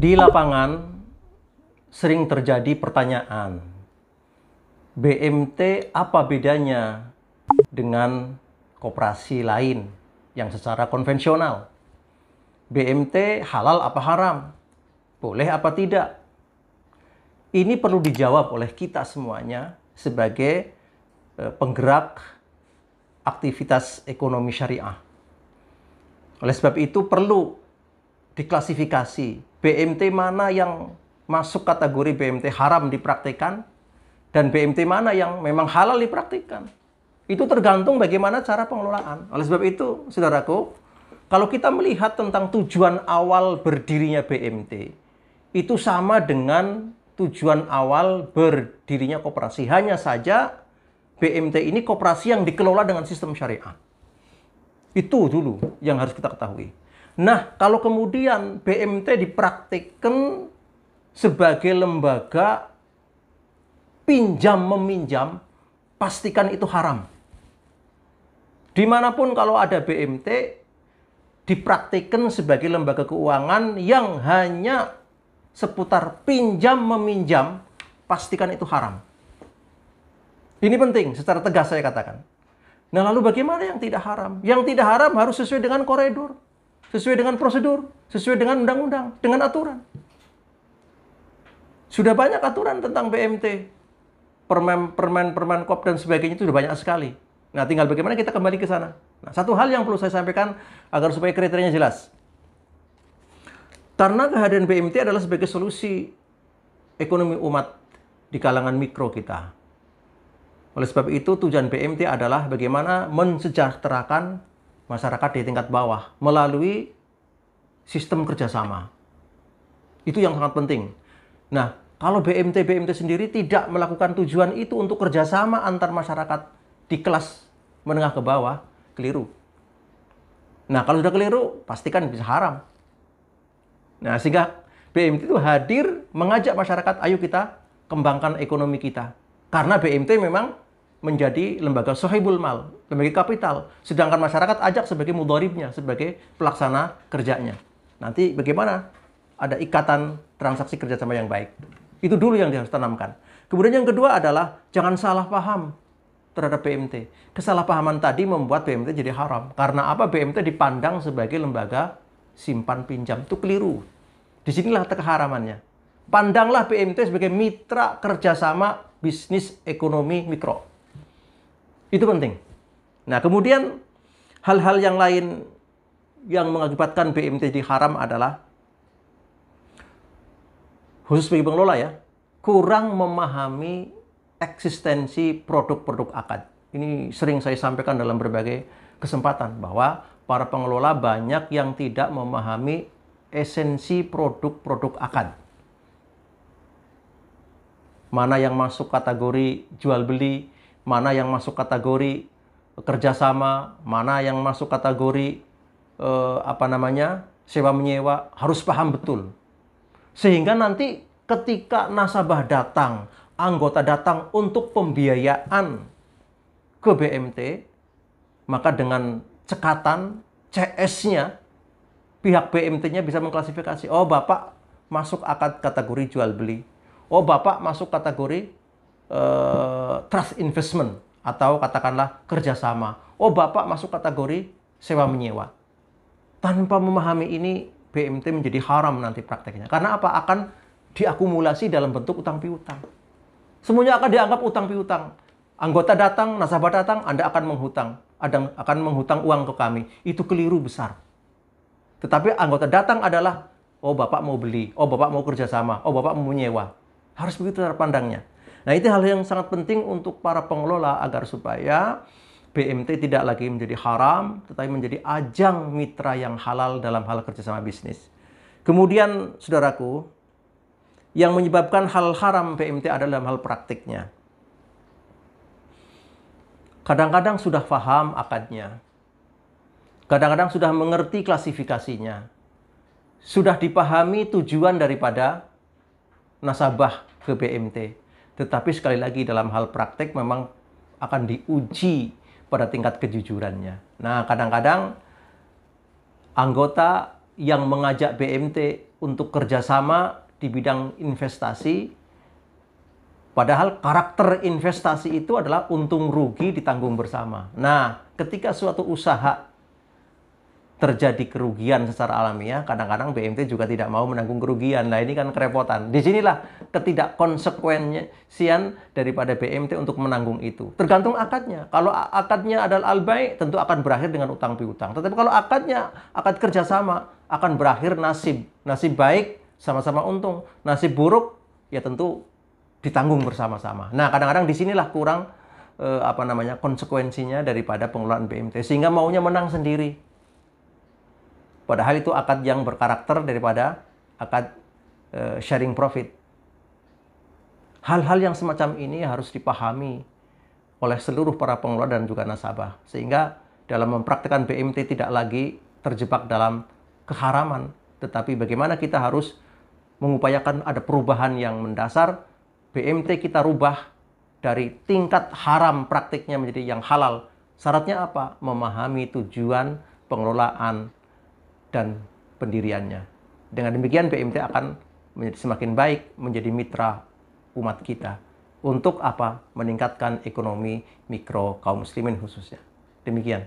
Di lapangan sering terjadi pertanyaan, BMT apa bedanya dengan koperasi lain yang secara konvensional? BMT halal apa haram? Boleh apa tidak? Ini perlu dijawab oleh kita semuanya sebagai penggerak aktivitas ekonomi syariah. Oleh sebab itu perlu diklasifikasi BMT mana yang masuk kategori BMT haram dipraktikkan dan BMT mana yang memang halal dipraktikkan. Itu tergantung bagaimana cara pengelolaan. Oleh sebab itu, saudaraku, kalau kita melihat tentang tujuan awal berdirinya BMT, itu sama dengan tujuan awal berdirinya koperasi. Hanya saja BMT ini koperasi yang dikelola dengan sistem syariah. Itu dulu yang harus kita ketahui. Nah, kalau kemudian BMT dipraktikkan sebagai lembaga pinjam-meminjam, pastikan itu haram. Dimanapun kalau ada BMT, dipraktikkan sebagai lembaga keuangan yang hanya seputar pinjam-meminjam, pastikan itu haram. Ini penting, secara tegas saya katakan. Nah, lalu bagaimana yang tidak haram? Yang tidak haram harus sesuai dengan koridor, sesuai dengan prosedur, sesuai dengan undang-undang, dengan aturan. Sudah banyak aturan tentang BMT. Permen KOP dan sebagainya itu sudah banyak sekali. Nah, tinggal bagaimana kita kembali ke sana. Nah, satu hal yang perlu saya sampaikan agar supaya kriterianya jelas. Karena kehadiran BMT adalah sebagai solusi ekonomi umat di kalangan mikro kita. Oleh sebab itu, tujuan BMT adalah bagaimana mensejahterakan masyarakat di tingkat bawah melalui sistem kerjasama. Itu yang sangat penting. Nah, kalau BMT sendiri tidak melakukan tujuan itu untuk kerjasama antar masyarakat di kelas menengah ke bawah, keliru. Nah, kalau sudah keliru, pastikan bisa haram. Nah, sehingga BMT itu hadir mengajak masyarakat, ayo kita kembangkan ekonomi kita. Karena BMT memang menjadi lembaga sohibul mal, lembaga kapital. Sedangkan masyarakat ajak sebagai mudharibnya, sebagai pelaksana kerjanya. Nanti bagaimana? Ada ikatan transaksi kerjasama yang baik. Itu dulu yang harus tanamkan. Kemudian yang kedua adalah jangan salah paham terhadap BMT. Kesalahpahaman tadi membuat BMT jadi haram. Karena apa? BMT dipandang sebagai lembaga simpan pinjam. Itu keliru. Disinilah keharamannya. Pandanglah BMT sebagai mitra kerjasama bisnis ekonomi mikro. Itu penting. Nah, kemudian hal-hal yang lain yang mengakibatkan BMT jadi haram adalah khusus bagi pengelola ya, kurang memahami eksistensi produk-produk akad. Ini sering saya sampaikan dalam berbagai kesempatan bahwa para pengelola banyak yang tidak memahami esensi produk-produk akad. Mana yang masuk kategori jual beli, mana yang masuk kategori kerjasama, mana yang masuk kategori sewa menyewa, harus paham betul. Sehingga nanti ketika nasabah datang, anggota datang untuk pembiayaan ke BMT, maka dengan cekatan CS-nya, pihak BMT-nya bisa mengklasifikasi, oh Bapak masuk akad kategori jual beli, oh Bapak masuk kategori trust investment, atau katakanlah kerjasama, oh Bapak masuk kategori sewa menyewa. Tanpa memahami ini, BMT menjadi haram nanti prakteknya. Karena apa? Akan diakumulasi dalam bentuk utang piutang. Semuanya akan dianggap utang piutang. Anggota datang, nasabah datang, Anda akan menghutang. Akan menghutang uang ke kami. Itu keliru besar. Tetapi anggota datang adalah, oh Bapak mau beli, oh Bapak mau kerjasama, oh Bapak mau menyewa. Harus begitu cara pandangnya. Nah, itu hal yang sangat penting untuk para pengelola agar supaya BMT tidak lagi menjadi haram, tetapi menjadi ajang mitra yang halal dalam hal kerjasama bisnis. Kemudian, saudaraku, yang menyebabkan hal haram BMT adalah dalam hal praktiknya. Kadang-kadang sudah paham akadnya. Kadang-kadang sudah mengerti klasifikasinya. Sudah dipahami tujuan daripada nasabah ke BMT. Tetapi sekali lagi dalam hal praktik memang akan diuji pada tingkat kejujurannya. Nah, kadang-kadang anggota yang mengajak BMT untuk kerjasama di bidang investasi, padahal karakter investasi itu adalah untung rugi ditanggung bersama. Nah, ketika suatu usaha terjadi kerugian secara alamiah, kadang-kadang BMT juga tidak mau menanggung kerugian. Nah, ini kan kerepotan. Disinilah ketidakkonsekuensian daripada BMT untuk menanggung itu. Tergantung akadnya. Kalau akadnya adalah al-bai', tentu akan berakhir dengan utang piutang. Tetapi kalau akadnya akad kerjasama, akan berakhir nasib. Nasib baik, sama-sama untung. Nasib buruk, ya tentu ditanggung bersama-sama. Nah, kadang-kadang disinilah kurang konsekuensinya daripada pengelolaan BMT. Sehingga maunya menang sendiri. Padahal itu akad yang berkarakter daripada akad sharing profit. Hal-hal yang semacam ini harus dipahami oleh seluruh para pengelola dan juga nasabah. Sehingga dalam mempraktikkan BMT tidak lagi terjebak dalam keharaman. Tetapi bagaimana kita harus mengupayakan ada perubahan yang mendasar. BMT kita rubah dari tingkat haram praktiknya menjadi yang halal. Syaratnya apa? Memahami tujuan pengelolaan dan pendiriannya. Dengan demikian BMT akan menjadi semakin baik, menjadi mitra umat kita. Untuk apa? Meningkatkan ekonomi mikro kaum muslimin khususnya. Demikian.